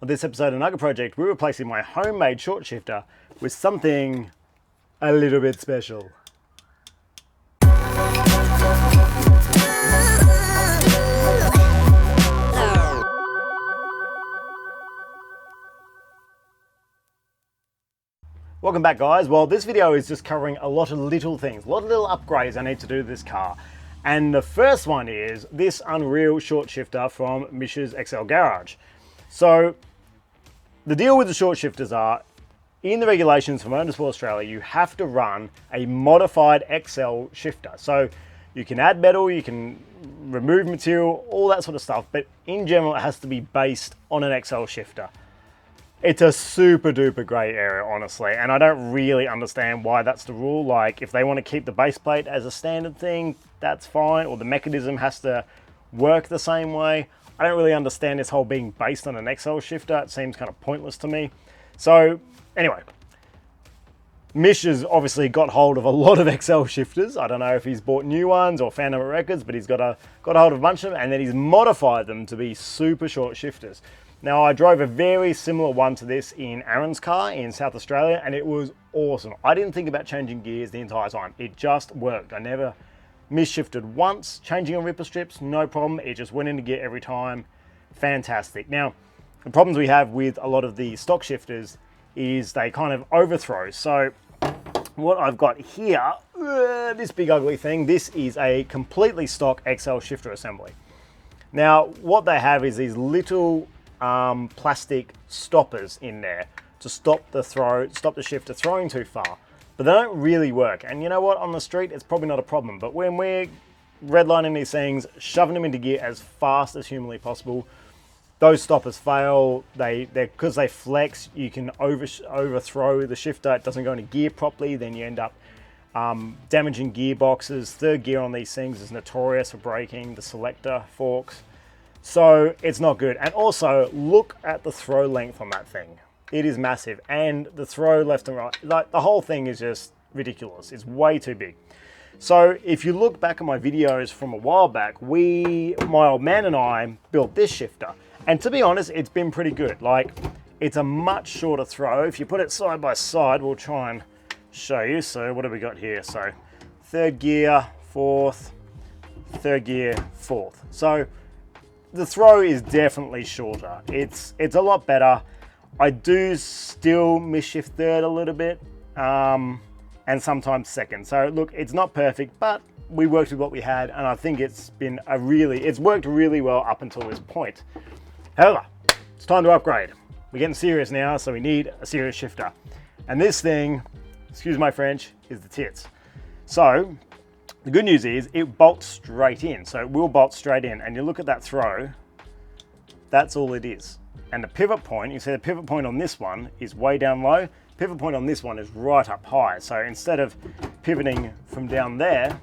On this episode of Nugget Project, we're replacing my homemade short shifter with something a little bit special. Welcome back, guys. Well, this video is just covering a lot of little things, a lot of little upgrades I need to do to this car. And the first one is this unreal short shifter from Misch's XL Garage. So the deal with the short shifters are, in the regulations for Motorsport Australia, you have to run a modified XL shifter. So you can add metal, you can remove material, all that sort of stuff, but in general, it has to be based on an XL shifter. It's a super duper grey area, honestly, and I don't really understand why that's the rule. Like, if they want to keep the base plate as a standard thing, that's fine, or the mechanism has to work the same way. I don't really understand this whole being based on an XL shifter. It seems kind of pointless to me. So anyway, Misch has obviously got hold of a lot of XL shifters. I don't know if he's bought new ones or found them at records, but he's got a hold of a bunch of them, and then he's modified them to be super short shifters. Now, I drove a very similar one to this in Aaron's car in South Australia, and it was awesome. I didn't think about changing gears the entire time. It just worked. I never misshifted once. Changing on ripper strips, no problem. It just went into gear every time. Fantastic. Now, the problems we have with a lot of the stock shifters is they kind of overthrow. So what I've got here, this big ugly thing, this is a completely stock XL shifter assembly. Now, what they have is these little plastic stoppers in there to stop the shifter throwing too far, but they don't really work. And you know what, on the street it's probably not a problem, but when we're redlining these things, shoving them into gear as fast as humanly possible, those stoppers fail. Because they flex, you can overthrow the shifter. It doesn't go into gear properly, then you end up damaging gearboxes. Third gear on these things is notorious for breaking the selector forks. So it's not good. And also, look at the throw length on that thing. It is massive. And the throw left and right, like the whole thing is just ridiculous. It's way too big. So if you look back at my videos from a while back, my old man and I built this shifter. And to be honest, it's been pretty good. Like, it's a much shorter throw. If you put it side by side, we'll try and show you. So what have we got here? So third gear, fourth, third gear, fourth. So the throw is definitely shorter. It's a lot better. I do still misshift third a little bit, and sometimes second. So look, it's not perfect, but we worked with what we had, and I think it's worked really well up until this point. However, it's time to upgrade. We're getting serious now, so we need a serious shifter. And this thing, excuse my French, is the tits. So the good news is it bolts straight in. So it will bolt straight in, and you look at that throw, that's all it is. And the pivot point, you see the pivot point on this one is way down low. Pivot point on this one is right up high. So instead of pivoting from down there,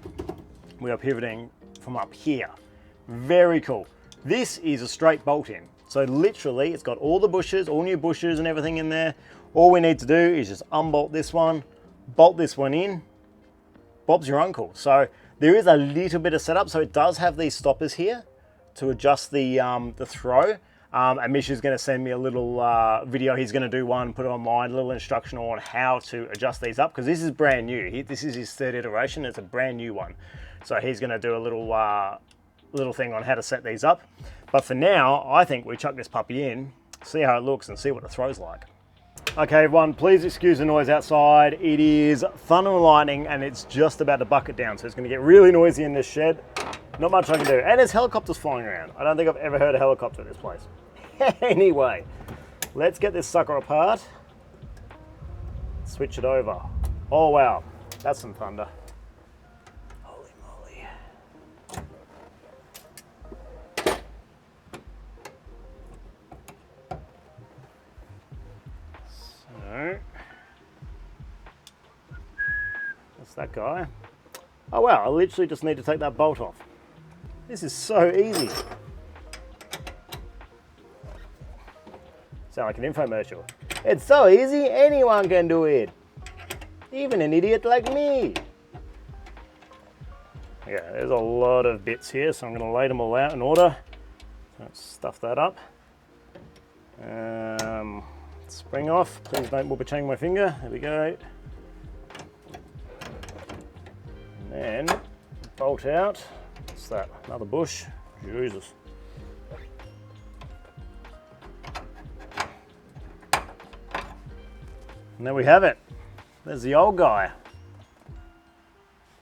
we are pivoting from up here. Very cool. This is a straight bolt in. So literally, it's got all the bushes, all new bushes and everything in there. All we need to do is just unbolt this one, bolt this one in. Bob's your uncle. So there is a little bit of setup. So it does have these stoppers here to adjust the throw. And Misch is going to send me a little video. He's going to do one, put it online, a little instructional on how to adjust these up, because this is brand new. This is his third iteration. It's a brand new one. So he's going to do a little thing on how to set these up. But for now, I think we chuck this puppy in, see how it looks, and see what it throws like. Okay, everyone, please excuse the noise outside. It is thunder and lightning, and it's just about to bucket down, so it's going to get really noisy in this shed. Not much I can do. And there's helicopters flying around. I don't think I've ever heard a helicopter in this place. Anyway, let's get this sucker apart. Switch it over. Oh, wow. That's some thunder. Holy moly. So, that's that guy. Oh, wow. I literally just need to take that bolt off. This is so easy. Sound like an infomercial. It's so easy, anyone can do it. Even an idiot like me. Yeah, there's a lot of bits here, so I'm going to lay them all out in order. Let's stuff that up. spring off. Please don't whoop-a-chang my finger. There we go. And then bolt out. What's that? Another bush? Jesus. And there we have it. There's the old guy.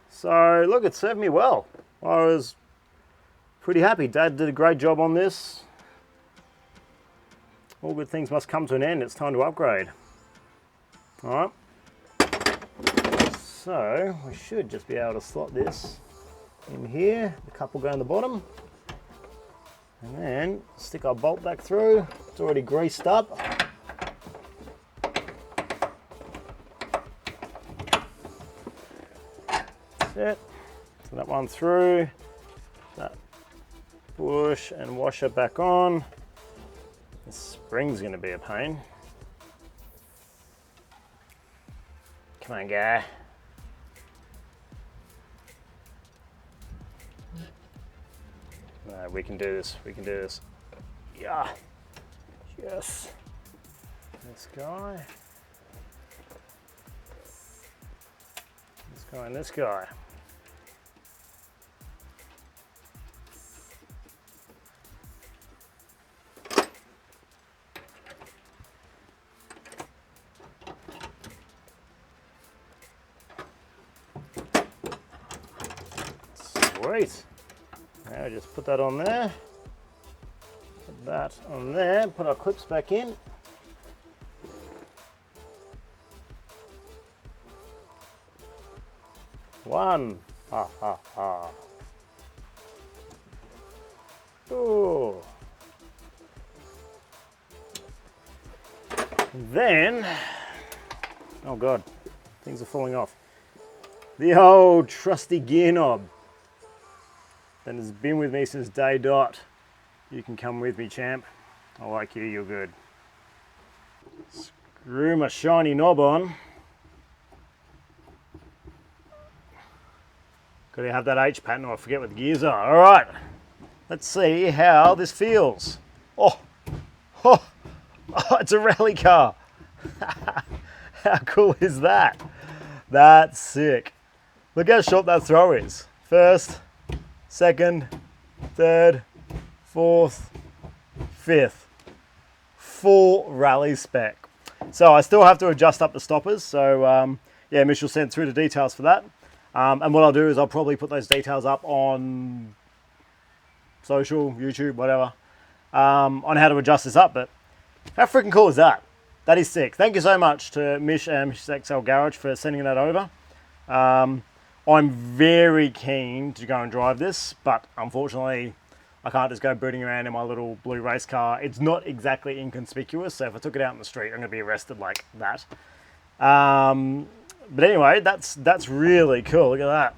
So look, it served me well. I was pretty happy. Dad did a great job on this. All good things must come to an end. It's time to upgrade. All right. So we should just be able to slot this in here. The cup will go in the bottom. And then stick our bolt back through. It's already greased up. That's it. So that one through. That bush and washer back on. This spring's going to be a pain. Come on, guy. No, we can do this. We can do this. Yeah. Yes. This guy. This guy and this guy. Sweet. Now just put that on there. Put that on there. Put our clips back in. One. Ha ha ha. Oh. Then, oh God, things are falling off. The old trusty gear knob that has been with me since day dot. You can come with me, champ. I like you, you're good. Screw my shiny knob on. Gotta have that H pattern or I forget what the gears are. All right, let's see how this feels. Oh, it's a rally car. How cool is that? That's sick. Look how short that throw is. First, second, third, fourth, fifth. Full rally spec. So I still have to adjust up the stoppers. So yeah, Misch will send through the details for that. And what I'll do is I'll probably put those details up on social, YouTube, whatever, on how to adjust this up. But how freaking cool is that? That is sick. Thank you so much to Misch and Misch's XL Garage for sending that over. I'm very keen to go and drive this, but unfortunately I can't just go booting around in my little blue race car. It's not exactly inconspicuous, so if I took it out in the street, I'm going to be arrested like that. But anyway, that's really cool. Look at that.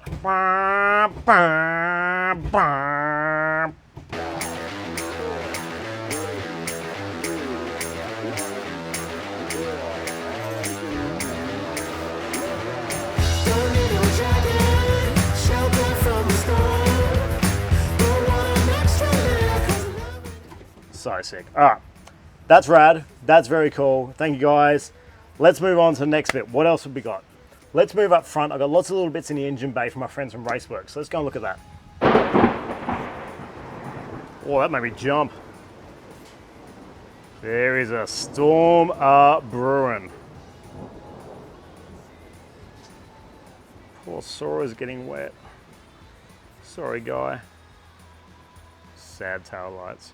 So sick. All right, that's rad. That's very cool. Thank you guys. Let's move on to the next bit. What else have we got? Let's move up front. I've got lots of little bits in the engine bay from my friends from Raceworks. So let's go and look at that. Oh, that made me jump. There is a storm brewing. Poor Sora's getting wet. Sorry, guy. Sad tail lights.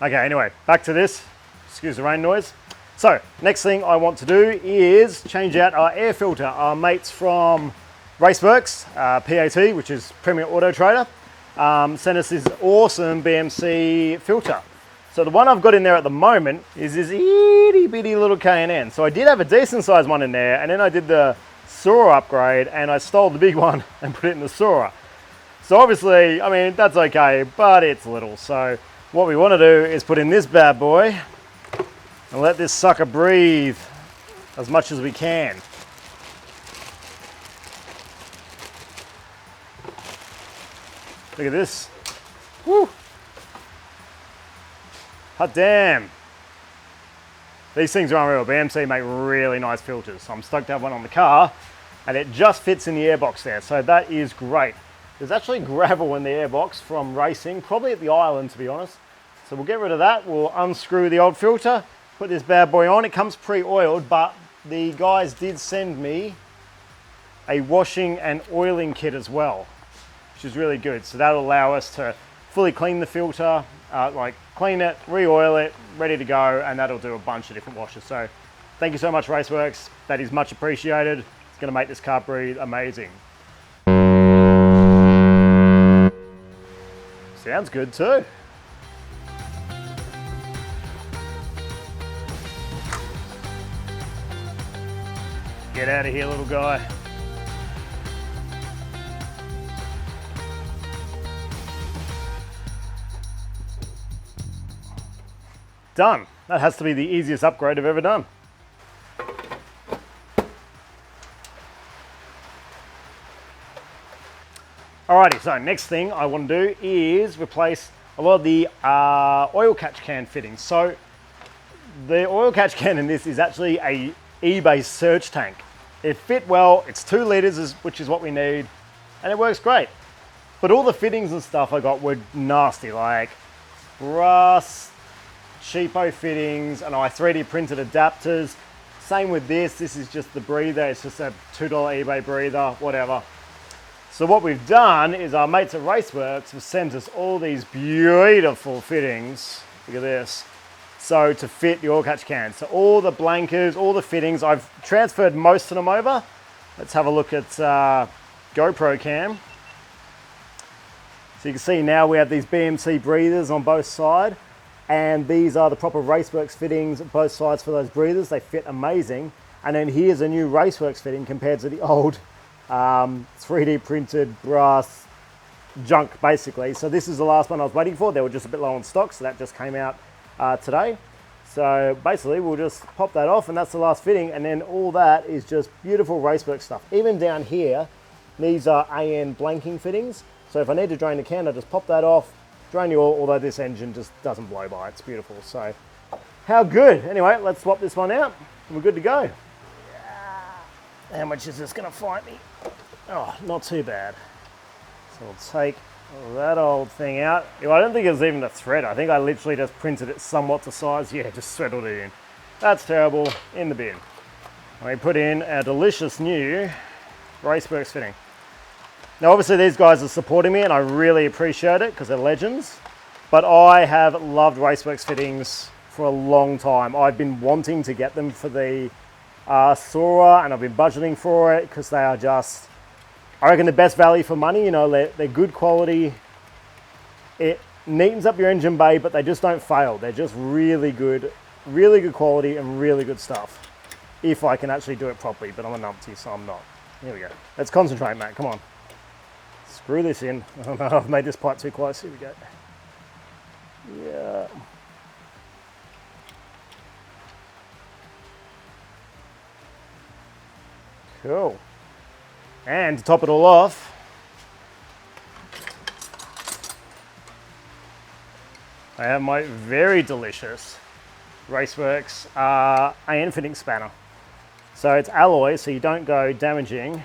Okay, anyway, back to this. Excuse the rain noise. So, next thing I want to do is change out our air filter. Our mates from Raceworks, PAT, which is Premier Auto Trader, sent us this awesome BMC filter. So the one I've got in there at the moment is this itty bitty little K&N. So I did have a decent sized one in there, and then I did the Sora upgrade and I stole the big one and put it in the Sora. So obviously, I mean, that's okay, but it's little. So what we want to do is put in this bad boy and let this sucker breathe as much as we can. Look at this. Woo! Hot damn. These things are unreal. BMC make really nice filters. So I'm stoked to have one on the car, and it just fits in the airbox there. So that is great. There's actually gravel in the airbox from racing, probably at the island to be honest. So we'll get rid of that. We'll unscrew the old filter, put this bad boy on. It comes pre-oiled, but the guys did send me a washing and oiling kit as well, which is really good. So that'll allow us to fully clean the filter, like clean it, re-oil it, ready to go, and that'll do a bunch of different washes. So thank you so much, Raceworks. That is much appreciated. It's gonna make this car breathe amazing. Sounds good too. Get out of here, little guy. Done. That has to be the easiest upgrade I've ever done. Alrighty, so next thing I want to do is replace a lot of the oil catch can fittings. So the oil catch can in this is actually a eBay surge tank. It fit well, it's 2 liters, which is what we need, and it works great. But all the fittings and stuff I got were nasty, like brass, cheapo fittings, and I 3D printed adapters. Same with this is just the breather, it's just a $2 eBay breather, whatever. So what we've done is our mates at Raceworks have sent us all these beautiful fittings, look at this, so to fit the oil catch can. So all the blankers, all the fittings, I've transferred most of them over. Let's have a look at GoPro cam. So you can see now we have these BMC breathers on both sides. And these are the proper Raceworks fittings, both sides for those breathers. They fit amazing. And then here's a new Raceworks fitting compared to the old 3D printed brass junk, basically. So this is the last one I was waiting for. They were just a bit low on stock, so that just came out today. So basically, we'll just pop that off, and that's the last fitting. And then all that is just beautiful Raceworks stuff. Even down here, these are AN blanking fittings. So if I need to drain the can, I just pop that off, drain the oil, although this engine just doesn't blow by. It's beautiful. So how good. Anyway, let's swap this one out and we're good to go. How much is this going to fight me? Oh, not too bad. So we'll take that old thing out. I don't think it was even a thread. I think I literally just printed it somewhat to size. Yeah, just threaded it in. That's terrible. In the bin. And we put in our delicious new Raceworks fitting. Now obviously these guys are supporting me and I really appreciate it because they're legends, but I have loved Raceworks fittings for a long time. I've been wanting to get them for the Sora, and I've been budgeting for it because they are just, I reckon, the best value for money. You know, they're good quality. It neatens up your engine bay, but they just don't fail. They're just really good quality and really good stuff. If I can actually do it properly, but I'm a numpty, so I'm not. Here we go. Let's concentrate, mate. Come on. Screw this in. Oh no, I've made this pipe too close. Here we go. Yeah. Cool. And to top it all off, I have my very delicious Raceworks AN fitting spanner. So it's alloy, so you don't go damaging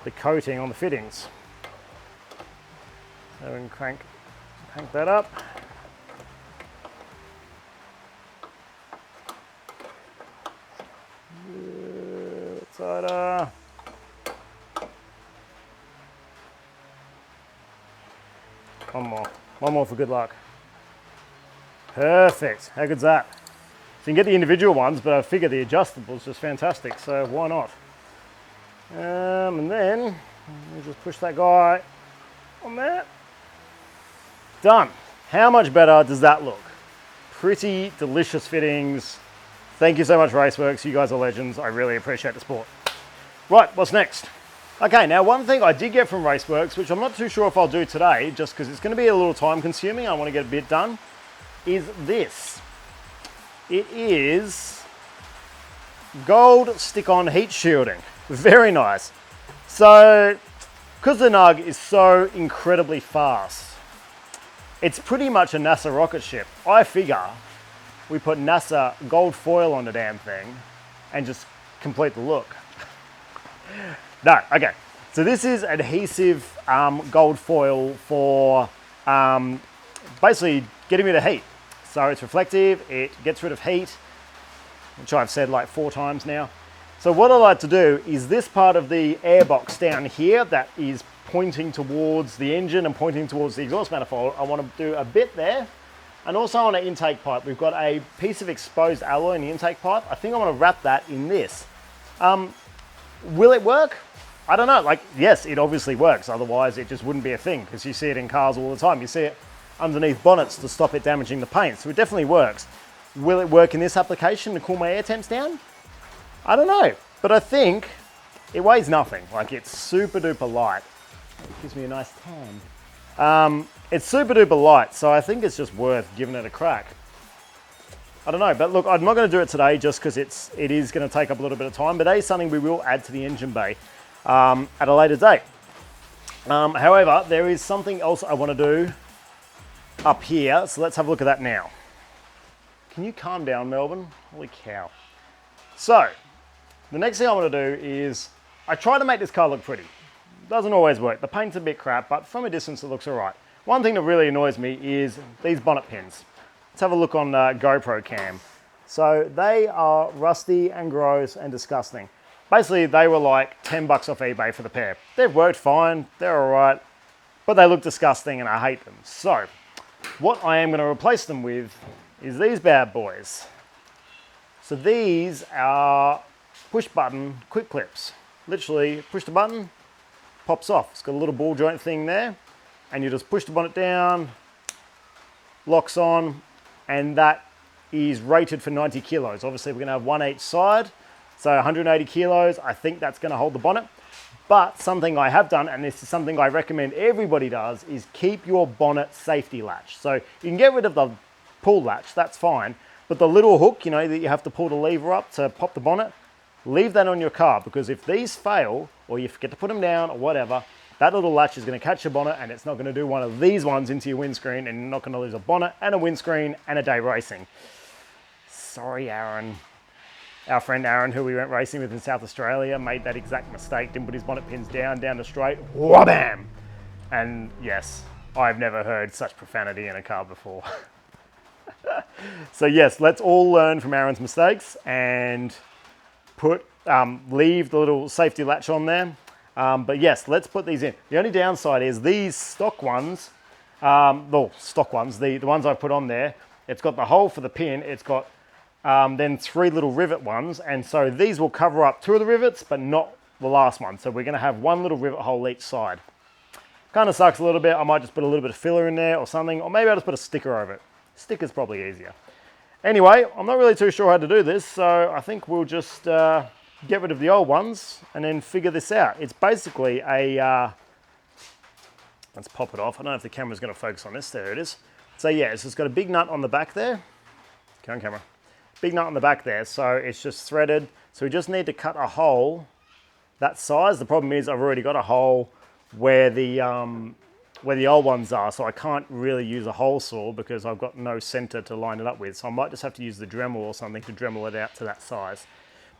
the coating on the fittings. So we can crank that up. Ta-da. One more for good luck. Perfect, how good's that? So you can get the individual ones, but I figure the adjustable is just fantastic, so why not? And then we'll just push that guy on there. Done. How much better does that look? Pretty delicious fittings. Thank you so much, Raceworks. You guys are legends. I really appreciate the support. Right, what's next? Okay, now one thing I did get from Raceworks, which I'm not too sure if I'll do today, just because it's going to be a little time consuming, I want to get a bit done, is this. It is gold stick-on heat shielding. Very nice. So, because the Nug is so incredibly fast, it's pretty much a NASA rocket ship. I figure we put NASA gold foil on the damn thing and just complete the look. No, okay. So this is adhesive gold foil for basically getting rid of heat. So it's reflective, it gets rid of heat, which I've said like 4 times now. So what I like to do is this part of the air box down here that is pointing towards the engine and pointing towards the exhaust manifold, I want to do a bit there. And also on an intake pipe, we've got a piece of exposed alloy in the intake pipe. I think I want to wrap that in this. Will it work? I don't know. Like, yes, it obviously works. Otherwise, it just wouldn't be a thing, because you see it in cars all the time. You see it underneath bonnets to stop it damaging the paint. So it definitely works. Will it work in this application to cool my air temps down? I don't know. But I think it weighs nothing. Like, it's super duper light. It gives me a nice tan. It's super duper light, so I think it's just worth giving it a crack. I don't know, but look, I'm not going to do it today just because it is going to take up a little bit of time, but that is something we will add to the engine bay at a later date. However, there is something else I want to do up here, so let's have a look at that now. Can you calm down, Melbourne? Holy cow. So, the next thing I want to do is, I try to make this car look pretty. Doesn't always work. The paint's a bit crap, but from a distance it looks all right. One thing that really annoys me is these bonnet pins. Let's have a look on GoPro cam. So they are rusty and gross and disgusting. Basically, they were like 10 bucks off eBay for the pair. They've worked fine, they're all right, but they look disgusting and I hate them. So what I am going to replace them with is these bad boys. So these are push button quick clips. Literally push the button, pops off. It's got a little ball joint thing there, and you just push the bonnet down, locks on, and that is rated for 90 kilos. Obviously, we're going to have one each side, so 180 kilos. I think that's going to hold the bonnet. But something I have done, and this is something I recommend everybody does, is keep your bonnet safety latch. So you can get rid of the pull latch, that's fine, but the little hook, you know, that you have to pull the lever up to pop the bonnet, leave that on your car, because if these fail, or you forget to put them down or whatever, that little latch is going to catch your bonnet and it's not going to do one of these ones into your windscreen, and you're not going to lose a bonnet and a windscreen and a day racing. Sorry, Aaron. Our friend Aaron, who we went racing with in South Australia, made that exact mistake, didn't put his bonnet pins down the straight, wha-bam! And yes, I've never heard such profanity in a car before. So yes, let's all learn from Aaron's mistakes and leave the little safety latch on there. But yes, let's put these in. The only downside is these stock ones, the ones I've put on there, it's got the hole for the pin, it's got then 3 little rivet ones, and so these will cover up 2 of the rivets, but not the last one. So we're going to have 1 little rivet hole each side. Kind of sucks a little bit. I might just put a little bit of filler in there or something, or maybe I'll just put a sticker over it. Sticker's probably easier. Anyway, I'm not really too sure how to do this, so I think we'll just get rid of the old ones and then figure this out. It's basically a, let's pop it off. I don't know if the camera's going to focus on this. There it is. So yeah, it's got a big nut on the back there. Come on, camera. Big nut on the back there, so it's just threaded. So we just need to cut a hole that size. The problem is I've already got a hole where the old ones are, so I can't really use a hole saw because I've got no center to line it up with. So I might just have to use the Dremel or something to Dremel it out to that size.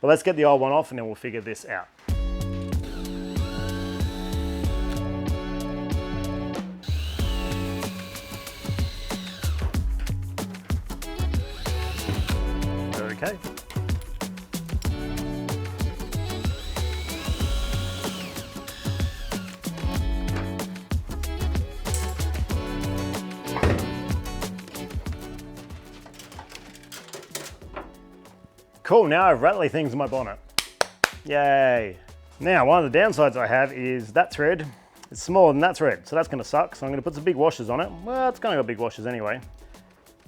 But let's get the old one off and then we'll figure this out. Okay. Cool, now I have rattly things in my bonnet. Yay. Now, one of the downsides I have is that thread is smaller than that thread, so that's gonna suck. So I'm gonna put some big washers on it. Well, it's gonna got big washers anyway.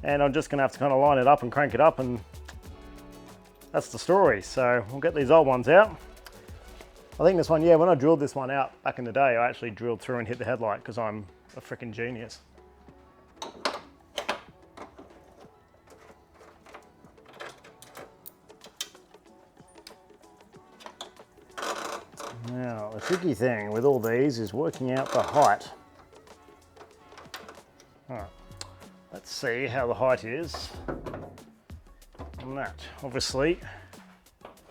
And I'm just gonna have to kind of line it up and crank it up, and that's the story. So we'll get these old ones out. I think this one, yeah, when I drilled this one out back in the day, I actually drilled through and hit the headlight because I'm a freaking genius. Now, the tricky thing with all these is working out the height. All right, let's see how the height is. on that. Obviously,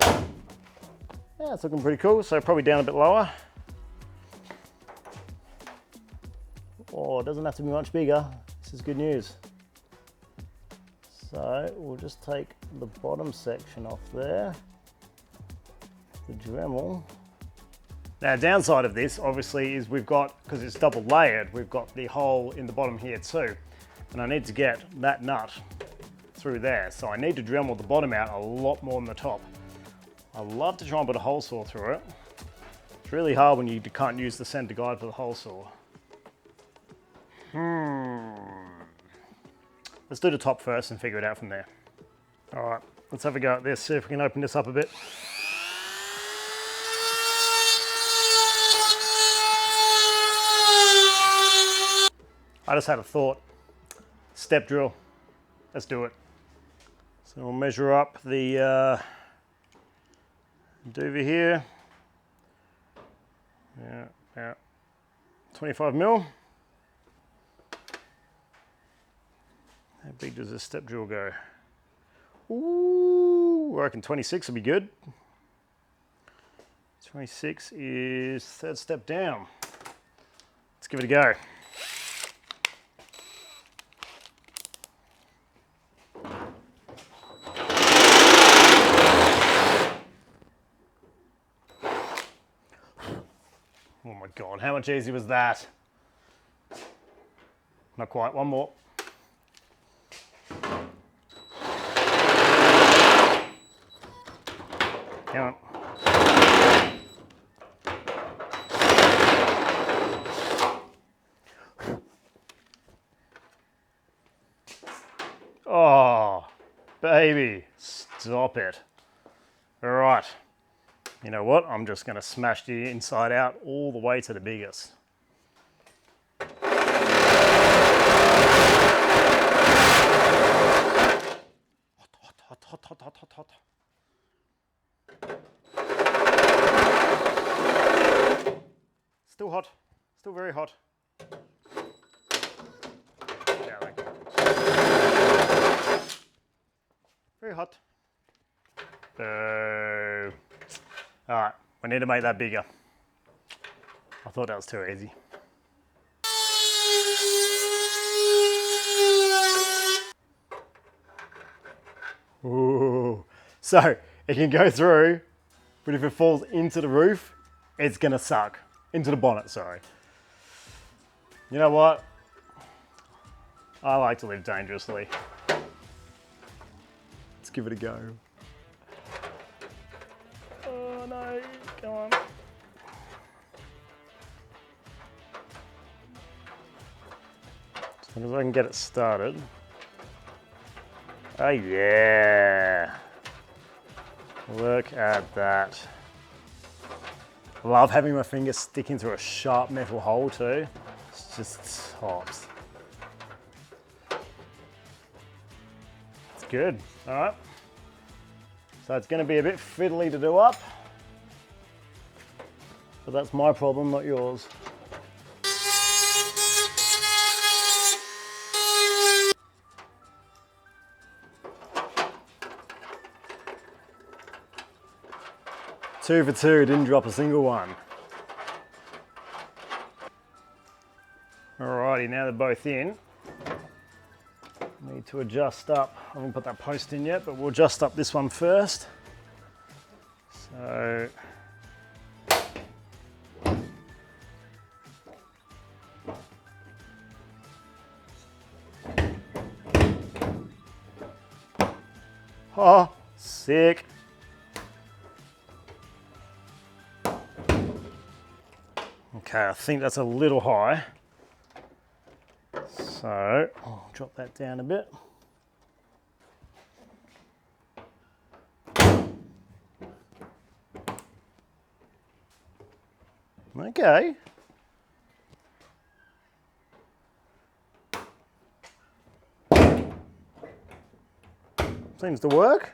yeah, it's looking pretty cool, so probably down a bit lower. Oh, it doesn't have to be much bigger. This is good news. So we'll just take the bottom section off there, the Dremel. Now, downside of this obviously is we've got, because it's double layered, we've got the hole in the bottom here too. And I need to get that nut through there. So I need to Dremel the bottom out a lot more than the top. I love to try and put a hole saw through it. It's really hard when you can't use the center guide for the hole saw. Let's do the top first and figure it out from there. All right, let's have a go at this, see if we can open this up a bit. I just had a thought. Step drill. Let's do it. So we'll measure up the duva here. Yeah, about 25 mil. How big does this step drill go? Ooh, I reckon 26 will be good. 26 is third step down. Let's give it a go. Oh my God, how much easier was that? Not quite, one more. Come on. Oh, baby, stop it. All right. You know what? I'm just going to smash the inside out all the way to the biggest. Hot. Still hot. Still very hot. Very hot. Boo. All right, we need to make that bigger. I thought that was too easy. Ooh. So it can go through, but if it falls into the roof, it's gonna suck. Into the bonnet, sorry. You know what? I like to live dangerously. Let's give it a go. Oh no, come on. As long as I can get it started. Oh yeah. Look at that. I love having my fingers sticking through a sharp metal hole too. It's just tops. It's good, all right. So it's gonna be a bit fiddly to do up, but that's my problem, not yours. Two for two, didn't drop a single one. Alrighty, now they're both in. Need to adjust up. I haven't put that post in yet, but we'll adjust up this one first. So, oh, sick. Okay, I think that's a little high. So I'll drop that down a bit. Okay. Seems to work.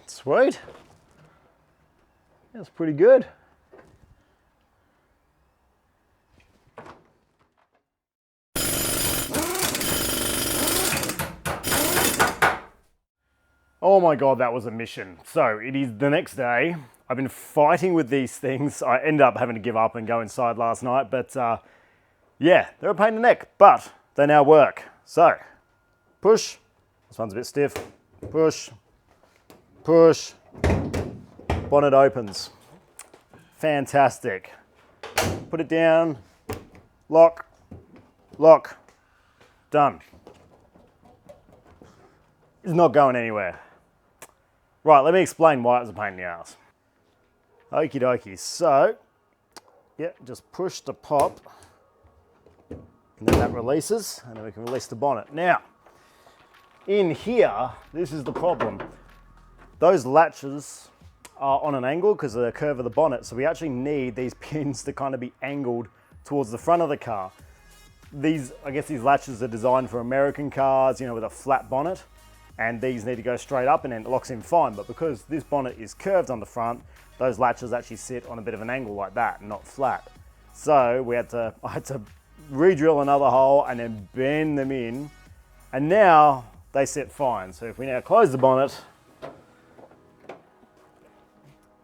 Sweet. That's pretty good. Oh my God, that was a mission. So it is the next day. I've been fighting with these things. I ended up having to give up and go inside last night, but yeah, they're a pain in the neck, but they now work. So push, this one's a bit stiff, push, push, bonnet opens. Fantastic. Put it down, lock, lock, done. It's not going anywhere. Right, let me explain why it was a pain in the ass. Okie dokie, so, yeah, just push the pop, and then that releases, and then we can release the bonnet. Now, in here, this is the problem. Those latches are on an angle because of the curve of the bonnet, so we actually need these pins to kind of be angled towards the front of the car. I guess these latches are designed for American cars, you know, with a flat bonnet, and these need to go straight up and then it locks in fine, but because this bonnet is curved on the front, those latches actually sit on a bit of an angle like that, and not flat. So I had to re-drill another hole and then bend them in, and now they sit fine. So if we now close the bonnet,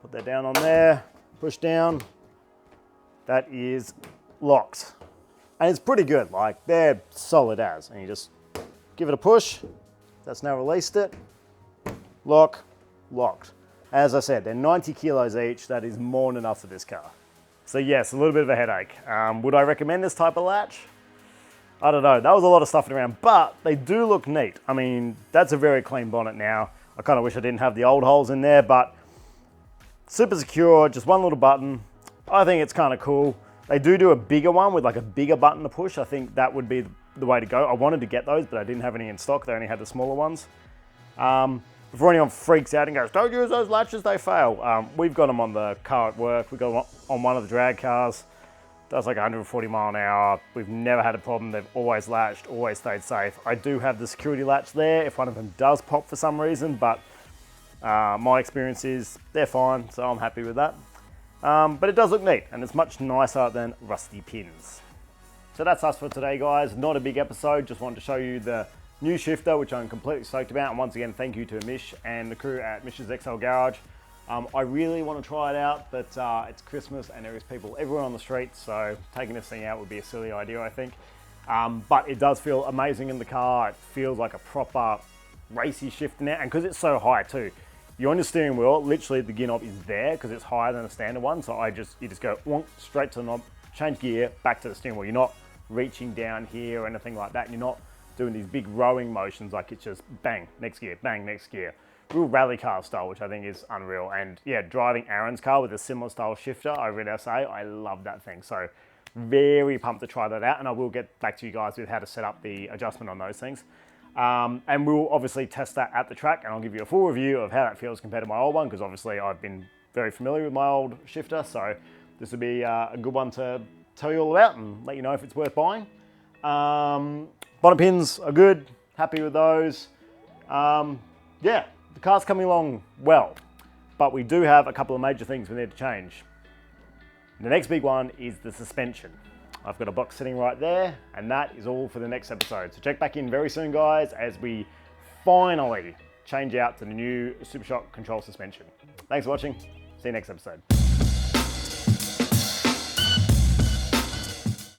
put that down on there, push down, that is locked. And it's pretty good, like they're solid as, and you just give it a push, that's now released it, lock, locked. As I said, they're 90 kilos each, that is more than enough for this car. So yes, a little bit of a headache. Would I recommend this type of latch? I don't know, that was a lot of stuffing around, but they do look neat. I mean, that's a very clean bonnet now. I kind of wish I didn't have the old holes in there, but super secure, just one little button. I think it's kind of cool. They do a bigger one with like a bigger button to push. I think that would be the way to go. I wanted to get those, but I didn't have any in stock. They only had the smaller ones. Before anyone freaks out and goes, don't use those latches, they fail. We've got them on the car at work. We've got them on one of the drag cars. Does like 140 mile an hour. We've never had a problem. They've always latched, always stayed safe. I do have the security latch there if one of them does pop for some reason, but my experience is they're fine, so I'm happy with that. But it does look neat, and it's much nicer than rusty pins. So that's us for today, guys. Not a big episode, just wanted to show you the new shifter, which I'm completely stoked about. And once again, thank you to Misch and the crew at Misch's XL Garage. I really want to try it out, but it's Christmas and there is people everywhere on the street, so taking this thing out would be a silly idea, I think. But it does feel amazing in the car. It feels like a proper racy shift now, and because it's so high too. You're on your steering wheel, literally the gear knob is there because it's higher than a standard one, so you just go wonk, straight to the knob, change gear, back to the steering wheel. You're not reaching down here or anything like that. You're not doing these big rowing motions, like it's just bang, next gear, bang, next gear. Real rally car style, which I think is unreal. And yeah, driving Aaron's car with a similar style shifter, I really say, I love that thing. So very pumped to try that out, and I will get back to you guys with how to set up the adjustment on those things. And we'll obviously test that at the track, and I'll give you a full review of how that feels compared to my old one, because obviously I've been very familiar with my old shifter, so this will be a good one to tell you all about and let you know if it's worth buying. Bonnet pins are good, happy with those. Yeah, the car's coming along well, but we do have a couple of major things we need to change. The next big one is the suspension. I've got a box sitting right there, and that is all for the next episode. So check back in very soon, guys, as we finally change out to the new Super Shock control suspension. Thanks for watching. See you next episode.